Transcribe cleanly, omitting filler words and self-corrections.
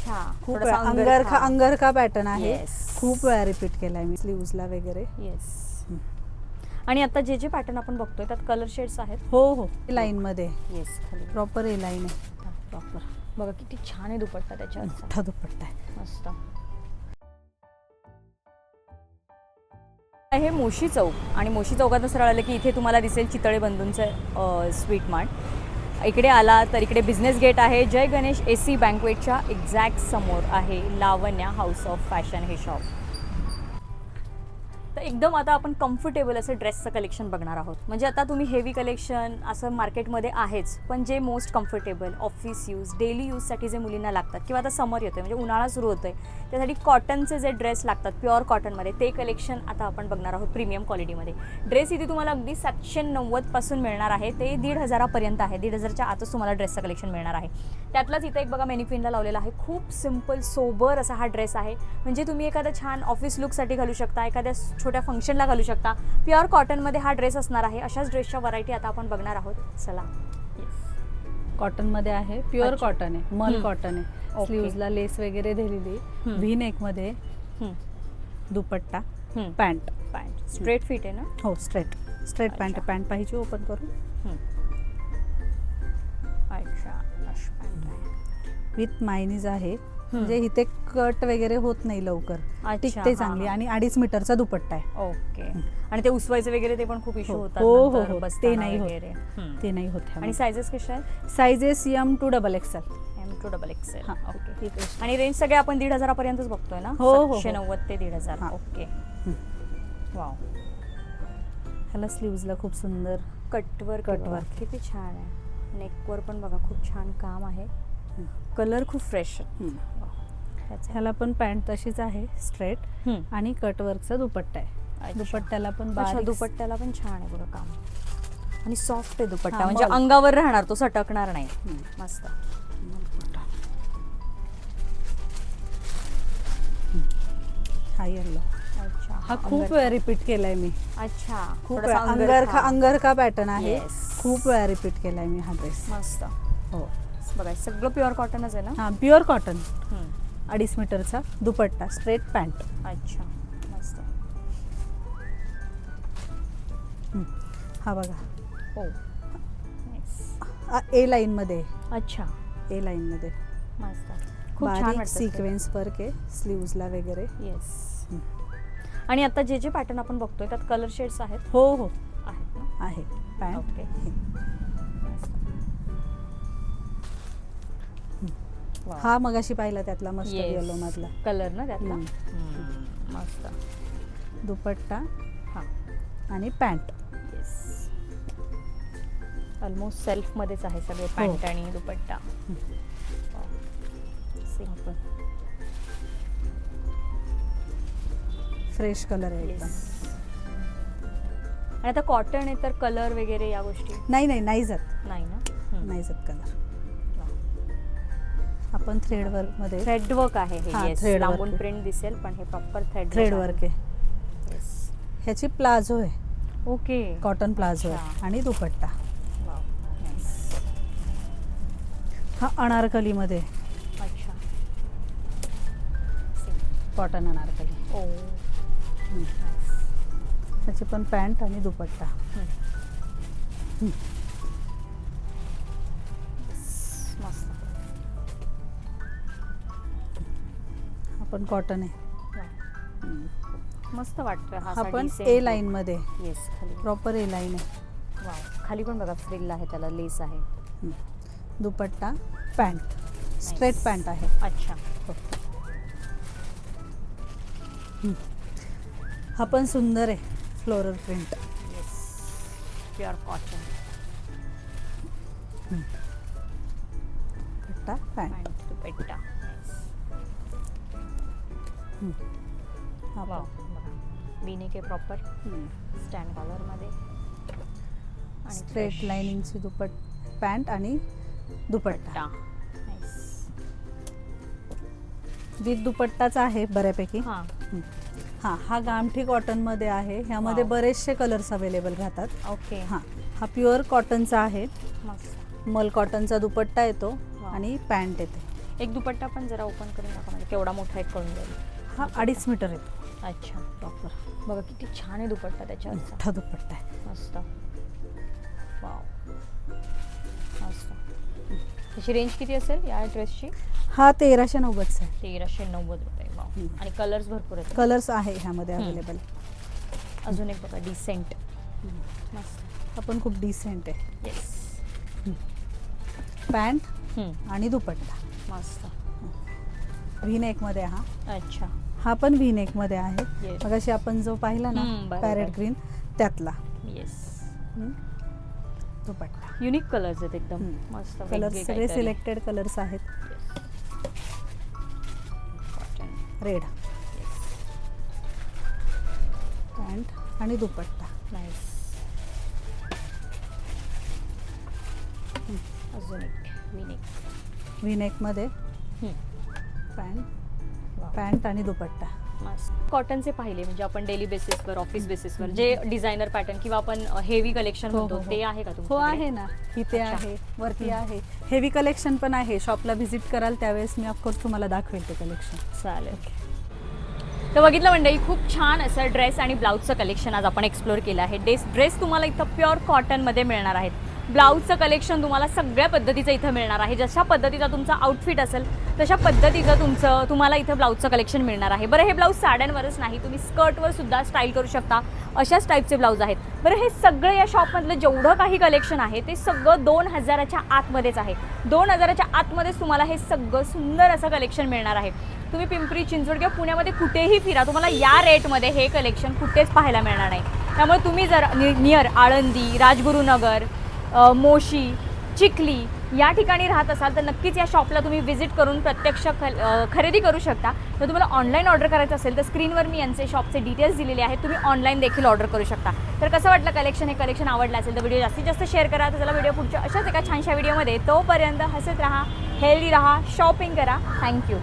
अच्छा, खूप थोडासा अंगरखा पॅटर्न आहे. Yes. खूप वेळा रिपीट केलाय मी स्लीव्हजला वगैरे. येस. आणि आता जे जे पॅटर्न आपण बघतोय त्यात कलर शेड्स आहेत. हो लाईन मध्ये येस, खाली प्रॉपर ए लाईन आहे. प्रॉपर बघा किती छान आहे दुपट्टा त्याच्यावर. मोठा दुपट्टा आहे. मस्त. हे मोशी चौक आणि मोशी चौकातून सरळ आलं की इथे तुम्हाला दिसेल चितळे बंधूंचं स्वीट मार्ट. इकडे आला तर इकडे बिझनेस गेट आहे. जय गणेश AC बँकवेटच्या एक्झॅक्ट समोर आहे लावण्या हाऊस ऑफ फॅशन हे शॉप. तर एकदम आता आपण कम्फर्टेबल असं ड्रेसचं कलेक्शन बघणार आहोत. म्हणजे आता तुम्ही हेवी कलेक्शन असं मार्केटमध्ये आहेच, पण जे most comfortable office use daily यूजसाठी जे मुलींना लागतात किंवा आता समर येतोय म्हणजे उन्हाळा सुरू होतोय त्यासाठी कॉटनचे जे ड्रेस लागतात प्युअर कॉटनमध्ये ते कलेक्शन आता आपण बघणार आहोत प्रीमियम क्वालिटीमध्ये. ड्रेस इथे तुम्हाला अगदी 790 पासून मिळणार आहे ते 1,500 पर्यंत आहे. 1,500च्या आतच तुम्हाला ड्रेसचं कलेक्शन मिळणार आहे. त्यातलाच इथे एक बघा मेनिक्विनला लावलेला आहे. खूप सिम्पल सोबर असा हा ड्रेस आहे. म्हणजे तुम्ही एखादा छान ऑफिस लुकसाठी घालू शकता, एखाद्या छोट्या फंक्शनला घालू शकता. प्युअर कॉटनमध्ये हा ड्रेस असणार आहे. अशाच ड्रेसच्या व्हरायटी आता आपण बघणार आहोत. चला. कॉटन मध्ये आहे. प्युअर कॉटन आहे. मल कॉटन आहे. स्लीव्हजला लेस वगैरे दिलेली. व्ही नेक मध्ये दुपट्टा, पॅन्ट. स्ट्रेट फिट आहे ना? हो स्ट्रेट पॅन्ट. पॅन्ट पाहिजे ओपन करून. अच्छा, विथ मायनीज आहे. म्हणजे इथे कट वगैरे होत नाही लवकर. टिकते चांगली आणि 2.5 मीटरचा दुपट्टा आहे. ओके. आणि ते उसवायचे वगैरे ते पण खूप इश्यू होतात. हो ते नाही होत. ते नाही होत. आणि सायझेस कशा आहेत? Sizes M to XXL. M to XXL. Okay. आणि रेंज सगळे आपण 1,500 पर्यंतच बघतोय ना? 790 ते 1,500. ओके. वाव. ह्याला स्लीव्हजला खूप सुंदर कटवर्क किती छान आहे. नेकवर पण बघा खूप छान काम आहे. कलर खूप फ्रेश. ह्याला पण पॅन्ट तशीच आहे स्ट्रेट आणि कटवर्कचा दुपट्टा आहे. दुपट्ट्याला पण दुपट्ट्याला पण छान आहे बघा काम आणि सॉफ्ट आहे दुपट्टा. म्हणजे अंगावर राहणार, तो सटकणार नाही. मस्त. हा येलो. अच्छा, हा खूप वेळा रिपीट केलाय मी. अच्छा, खूप अंगरखा पॅटर्न आहे. खूप वेळा रिपीट केलाय मी हा ड्रेस. मस्त. हो बघा सगळं प्युअर कॉटनच आहे ना? हा प्युअर कॉटन. 2.5 मीटरचा दुपट्टा, स्ट्रेट पॅन्ट. अच्छा, मस्त. हा बघा. हो, ए लाईन मध्ये. अच्छा, ए लाईन मध्ये मस्त. खूप छान वाटतं. सिक्वेन्स वर्क आहे स्लीव्हजला वगैरे. येस. आणि आता जे जे पॅटर्न आपण बघतोय त्यात कलर शेड्स आहेत? हो आहेत ना? आहे. पॅन्ट. ओके. हा मगाशी पाहिला त्यातला मस्टर्ड येलो मधला कलर ना त्यातला. मस्त. दुपट्टा हा आणि पॅन्ट. येस. ऑलमोस्ट सेल्फ मध्येच आहे सगळे पॅन्ट आणि दुपट्टा. सिंपल फ्रेश कलर आहे एकदम. आणि आता कॉटन आहे तर कलर वगैरे या गोष्टी नाही जात. नाही ना? नाही जात कलर. आपण थ्रेड वर्क मध्ये. थ्रेड वर्क आहे हे. येस, लांबून प्रिंट दिसेल पण हे प्रॉपर थ्रेड वर्क आहे. येस. ह्याची प्लाझो आहे. ओके. कॉटन प्लाझो आहे आणि दुपट्टा. हा अनारकली मध्ये. अच्छा. कॉटन अनारकली. ओ. ह्याची पण पॅन्ट आणि दुपट्टा. मस्त. आपण कॉटन आहे. मस्त वाटतोय हा पण ए लाईन मध्ये. येस, खाली प्रॉपर ए लाईन आहे. वाव. खाली पण बघा फ्रिल आहे, त्याला लेस आहे. दुपट्टा, पॅन्ट, स्ट्रेट पॅन्ट आहे. अच्छा. हा पण सुंदर आहे. Floral print. Yes, pure cotton. Dupatta, pant, dupatta. हा वाव. बीने के प्रॉपर स्टँड कॉलर मध्ये आणि स्ट्रेट लाइनिंगची पॅन्ट आणि दुपट्टा. विथ दुपट्टाच आहे बऱ्यापैकी. हा गामठी कॉटन मध्ये आहे. ह्यामध्ये बरेचसे कलर्स अवेलेबल राहतात. ओके. हा प्युअर कॉटनचा आहे. मल कॉटनचा दुपट्टा येतो आणि पॅन्ट येते. एक दुपट्टा पण जरा ओपन करून दाखवा, म्हणजे केवढा मोठा एक कळून जाईल. हा 2.5 मीटर येतो अच्छा, प्रॉपर. बघा किती छान आहे दुपट्टा त्याच्यावरचा. मोठा दुपट्टा आहे. मस्त. वाव, मस्त. त्याची रेंज किती असेल या ड्रेसची? हा 1390 आहे. 1390 रुपये. वाव. आणि कलर्स भरपूर आहेत. कलर्स आहे ह्यामध्ये अवेलेबल. अजून एक बघा डिसेंट. मस्त. हा पण खूप डिसेंट आहे. येस. पॅन्ट आणि दुपट्टा मस्त. व्ही नेक मध्ये. हा अच्छा. हा पण व्ही नेक मध्ये आहे. Yes. मगाशी आपण जो पाहिला ना बरोबर. पॅरेट ग्रीन त्यातला येस. दुपट्टा. युनिक कलर्स आहेत एकदम. मस्त. कलर्स वेगळे सगळे काहीतरी. सिलेक्टेड कलर्स आहेत. Cotton. रेड पॅन्ट आणि दुपट्टा. नाईस. अजून एक विनिक. व्ही नेक मध्ये पॅन्ट आणि दुपट्टा. मस्त. कॉटनचे पाहिले म्हणजे आपण डेली बेसिसवर, ऑफिस बेसिसवर जे डिझायनर पॅटर्न किंवा आपण हेवी कलेक्शन हो, म्हणतो हो, हो. ते आहे का हो तुमच्याकडे? आहे ना, इथे अच्छा. आहे, वरती आहे. हेवी कलेक्शन पण आहे. शॉपला व्हिजिट कराल त्यावेळेस मी ऑफकोर्स तुम्हाला दाखवेल ते कलेक्शन. चालेल. तर बघितलं मंडळी, खूप छान असं ड्रेस आणि ब्लाऊजचं कलेक्शन आज आपण एक्सप्लोर केलं आहे. ड्रेस तुम्हाला इथं प्युअर कॉटनमध्ये मिळणार आहेत. ब्लाऊजचं कलेक्शन तुम्हाला सगळ्या पद्धतीचं इथं मिळणार आहे. जशा पद्धतीचा तुमचा आउटफिट असेल तशा पद्धतीचं तुम्हाला इथं ब्लाऊजचं कलेक्शन मिळणार आहे. बरं, हे ब्लाऊज साड्यांवरच नाही, तुम्ही स्कर्टवर सुद्धा स्टाईल करू शकता. अशाच टाईपचे ब्लाऊज आहेत. बरं, हे सगळं या शॉपमधलं जेवढं काही कलेक्शन आहे ते सगळं 2000च्या आतमध्येच आहे. 2000च्या आतमध्येच तुम्हाला हे सगळं सुंदर असं कलेक्शन मिळणार आहे. तुम्ही पिंपरी चिंचवड किंवा पुण्यामध्ये कुठेही फिरा, तुम्हाला या रेटमध्ये हे कलेक्शन कुठेच पाहायला मिळणार नाही. त्यामुळे तुम्ही जर नियर आळंदी, राजगुरुनगर, मोशी, चिखली या ठिकाणी राहत असाल तर नक्कीच या शॉपला तुम्ही व्हिजिट करून प्रत्यक्ष खरेदी करू शकता. तर तुम्हाला ऑनलाईन ऑर्डर करायचं असेल तर स्क्रीनवर मी यांचे शॉपचे डिटेल्स दिलेले आहेत. तुम्ही ऑनलाईन देखील ऑर्डर करू शकता. तर कसं वाटलं कलेक्शन? हे कलेक्शन आवडलं असेल तर व्हिडिओ जास्तीत जास्त शेअर करा. तर चला व्हिडिओ पुढच्या अशाच एका छानशा व्हिडिओमध्ये. तोपर्यंत हसत राहा, हेल्दी राहा, शॉपिंग करा. थँक्यू.